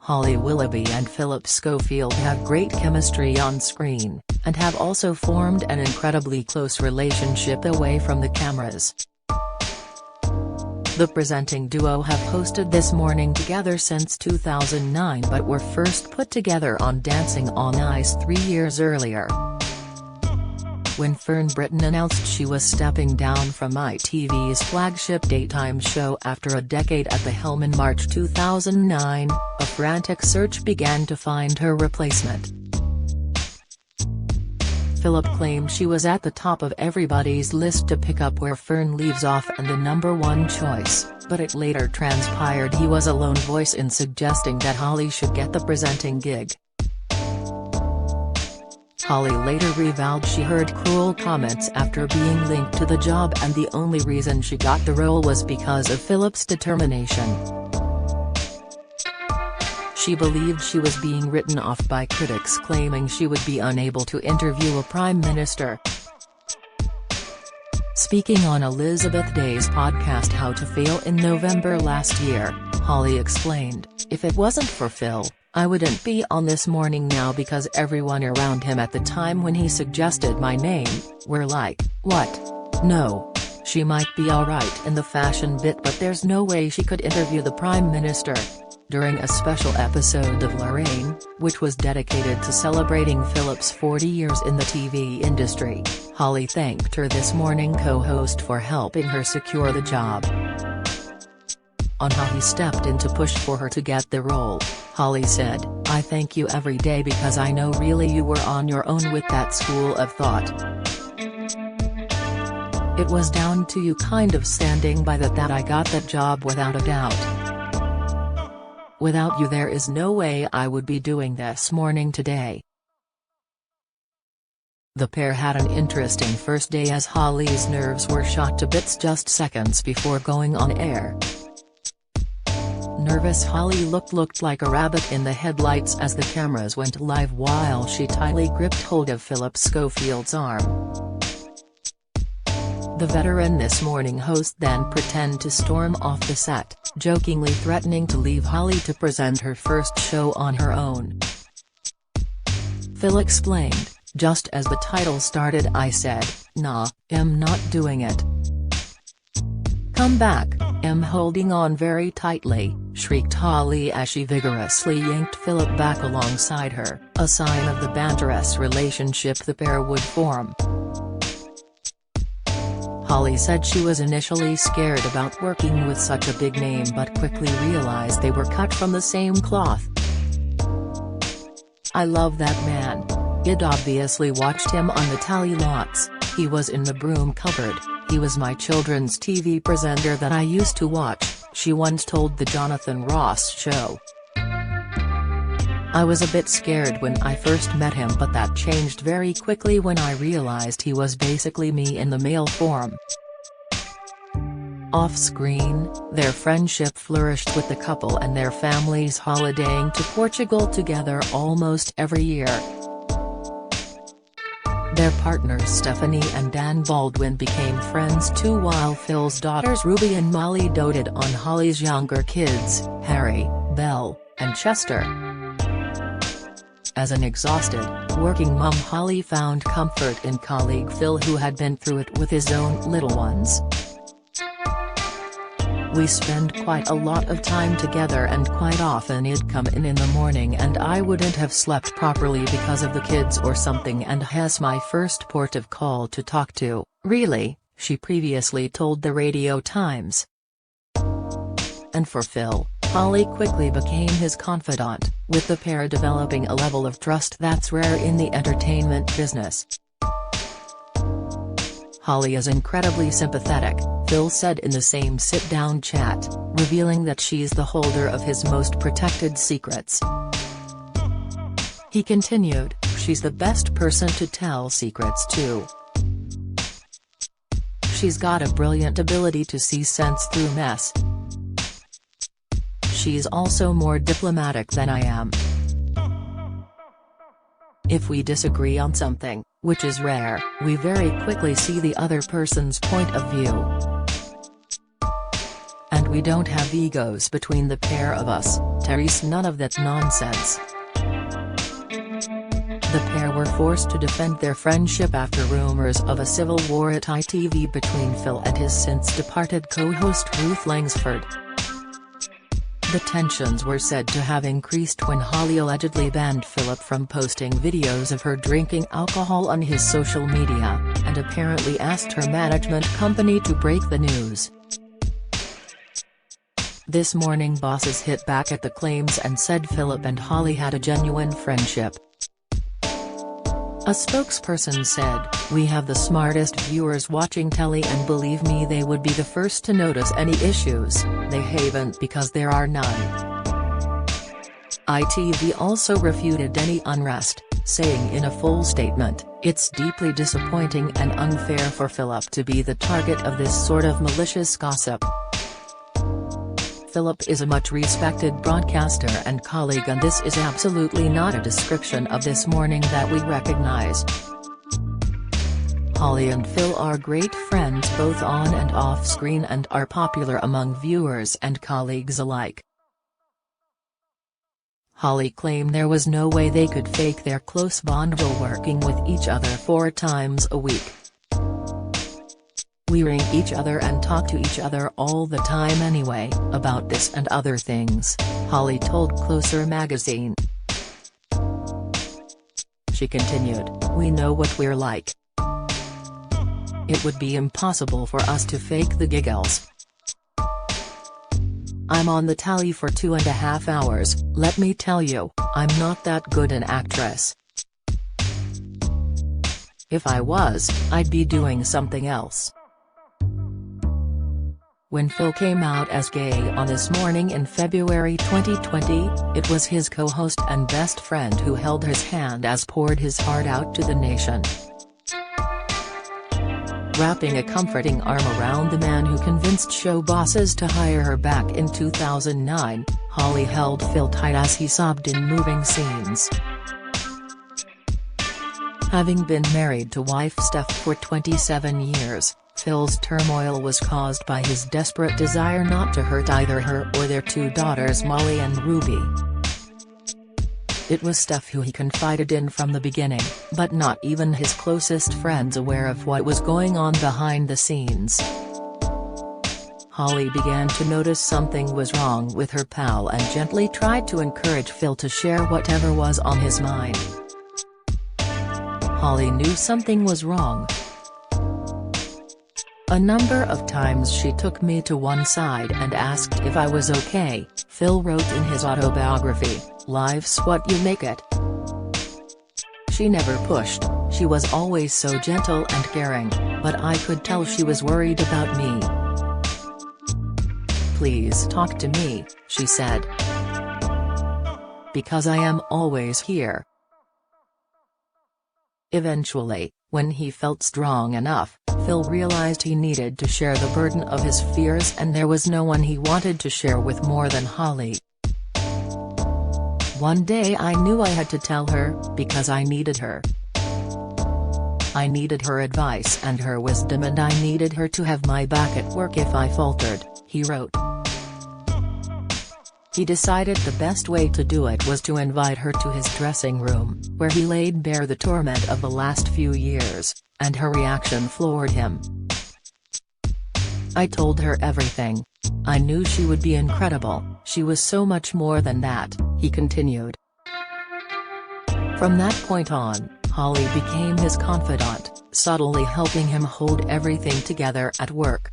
Holly Willoughby and Phillip Schofield have great chemistry on screen, and have also formed an incredibly close relationship away from the cameras. The presenting duo have hosted This Morning together since 2009 but were first put together on Dancing on Ice 3 years earlier. When Fern Britton announced she was stepping down from ITV's flagship daytime show after a decade at the helm in March 2009, a frantic search began to find her replacement. Phillip claimed she was at the top of everybody's list to pick up where Fern leaves off and the #1 choice, but it later transpired he was a lone voice in suggesting that Holly should get the presenting gig. Holly later revealed she heard cruel comments after being linked to the job and the only reason she got the role was because of Phillip's determination. She believed she was being written off by critics claiming she would be unable to interview a prime minister. Speaking on Elizabeth Day's podcast How to Fail in November last year, Holly explained, "If it wasn't for Phil, I wouldn't be on This Morning now because everyone around him at the time when he suggested my name, were like, what? No. She might be alright in the fashion bit but there's no way she could interview the Prime Minister." During a special episode of Lorraine, which was dedicated to celebrating Phillip's 40 years in the TV industry, Holly thanked her This Morning co-host for helping her secure the job. On how he stepped in to push for her to get the role, Holly said, "I thank you every day because I know really you were on your own with that school of thought. It was down to you kind of standing by that I got that job without a doubt. Without you there is no way I would be doing This Morning today." The pair had an interesting first day as Holly's nerves were shot to bits just seconds before going on air. Nervous Holly looked like a rabbit in the headlights as the cameras went live while she tightly gripped hold of Phillip Schofield's arm. The veteran This Morning host then pretended to storm off the set, jokingly threatening to leave Holly to present her first show on her own. Phil explained, "Just as the title started I said, nah, I'm not doing it. Come back, I'm holding on very tightly," shrieked Holly as she vigorously yanked Phillip back alongside her, a sign of the banterous relationship the pair would form. Holly said she was initially scared about working with such a big name but quickly realized they were cut from the same cloth. "I love that man. I'd obviously watched him on the tally lots, he was in the broom cupboard, he was my children's TV presenter that I used to watch," she once told the Jonathan Ross show. "I was a bit scared when I first met him but that changed very quickly when I realized he was basically me in the male form." Off-screen, their friendship flourished with the couple and their families holidaying to Portugal together almost every year. Their partners Stephanie and Dan Baldwin became friends too while Phil's daughters Ruby and Molly doted on Holly's younger kids, Harry, Belle, and Chester. As an exhausted, working mum Holly found comfort in colleague Phil who had been through it with his own little ones. "We spend quite a lot of time together and quite often he'd come in the morning and I wouldn't have slept properly because of the kids or something and he's my first port of call to talk to, really," she previously told the Radio Times. And for Phil, Holly quickly became his confidant, with the pair developing a level of trust that's rare in the entertainment business. "Holly is incredibly sympathetic," Phil said in the same sit-down chat, revealing that she's the holder of his most protected secrets. He continued, "She's the best person to tell secrets to. She's got a brilliant ability to see sense through mess. She's also more diplomatic than I am. If we disagree on something, which is rare, we very quickly see the other person's point of view. And We don't have egos between the pair of us, Therese, none of that nonsense." The pair were forced to defend their friendship after rumors of a civil war at ITV between Phil and his since-departed co-host Ruth Langsford. The tensions were said to have increased when Holly allegedly banned Phillip from posting videos of her drinking alcohol on his social media, and apparently asked her management company to break the news. This morning bosses hit back at the claims and said Phillip and Holly had a genuine friendship. A spokesperson said, "We have the smartest viewers watching telly, and believe me, they would be the first to notice any issues. They haven't because there are none." ITV also refuted any unrest, saying in a full statement, "It's deeply disappointing and unfair for Phillip to be the target of this sort of malicious gossip. Phillip is a much-respected broadcaster and colleague, and this is absolutely not a description of this morning that we recognize." Holly and Phil are great friends both on and off screen and are popular among viewers and colleagues alike. Holly claimed there was no way they could fake their close bond while working with each other 4 times a week. "We ring each other and talk to each other all the time anyway, about this and other things," Holly told Closer magazine. She continued, "We know what we're like. It would be impossible for us to fake the giggles. I'm on the tally for 2.5 hours, let me tell you, I'm not that good an actress. If I was, I'd be doing something else." When Phil came out as gay on This Morning in February 2020, it was his co-host and best friend who held his hand as poured his heart out to the nation. Wrapping a comforting arm around the man who convinced show bosses to hire her back in 2009, Holly held Phil tight as he sobbed in moving scenes. Having been married to wife Steph for 27 years, Phil's turmoil was caused by his desperate desire not to hurt either her or their 2 daughters Molly and Ruby. It was Steph who he confided in from the beginning, but not even his closest friends aware of what was going on behind the scenes. Holly began to notice something was wrong with her pal and gently tried to encourage Phil to share whatever was on his mind. Holly knew something was wrong. "A number of times she took me to one side and asked if I was okay," Phil wrote in his autobiography, "Life's what you make it." "She never pushed, she was always so gentle and caring, but I could tell she was worried about me. Please talk to me," she said. "Because I am always here." Eventually, when he felt strong enough, Phil realized he needed to share the burden of his fears, and there was no one he wanted to share with more than Holly. "One day I knew I had to tell her, because I needed her. I needed her advice and her wisdom, and I needed her to have my back at work if I faltered," he wrote. He decided the best way to do it was to invite her to his dressing room, where he laid bare the torment of the last few years, and her reaction floored him. "I told her everything. I knew she would be incredible, she was so much more than that," he continued. From that point on, Holly became his confidant, subtly helping him hold everything together at work.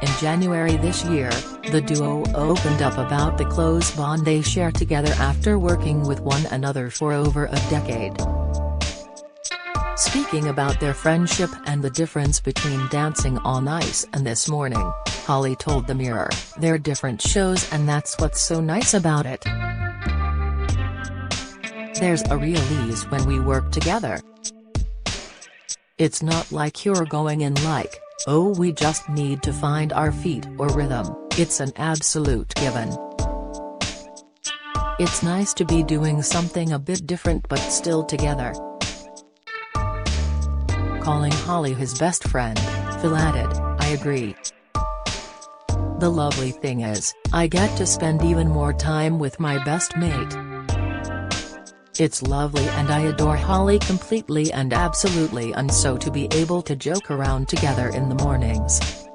In January this year, the duo opened up about the close bond they share together after working with one another for over a decade. Speaking about their friendship and the difference between Dancing on Ice and This Morning, Holly told the Mirror, "They're different shows, and that's what's so nice about it. There's a real ease when we work together. It's not like you're going in like, oh, we just need to find our feet or rhythm, it's an absolute given. It's nice to be doing something a bit different but still together." Calling Holly his best friend, Phil added, "I agree. The lovely thing is, I get to spend even more time with my best mate. It's lovely and I adore Holly completely and absolutely, and so to be able to joke around together in the mornings,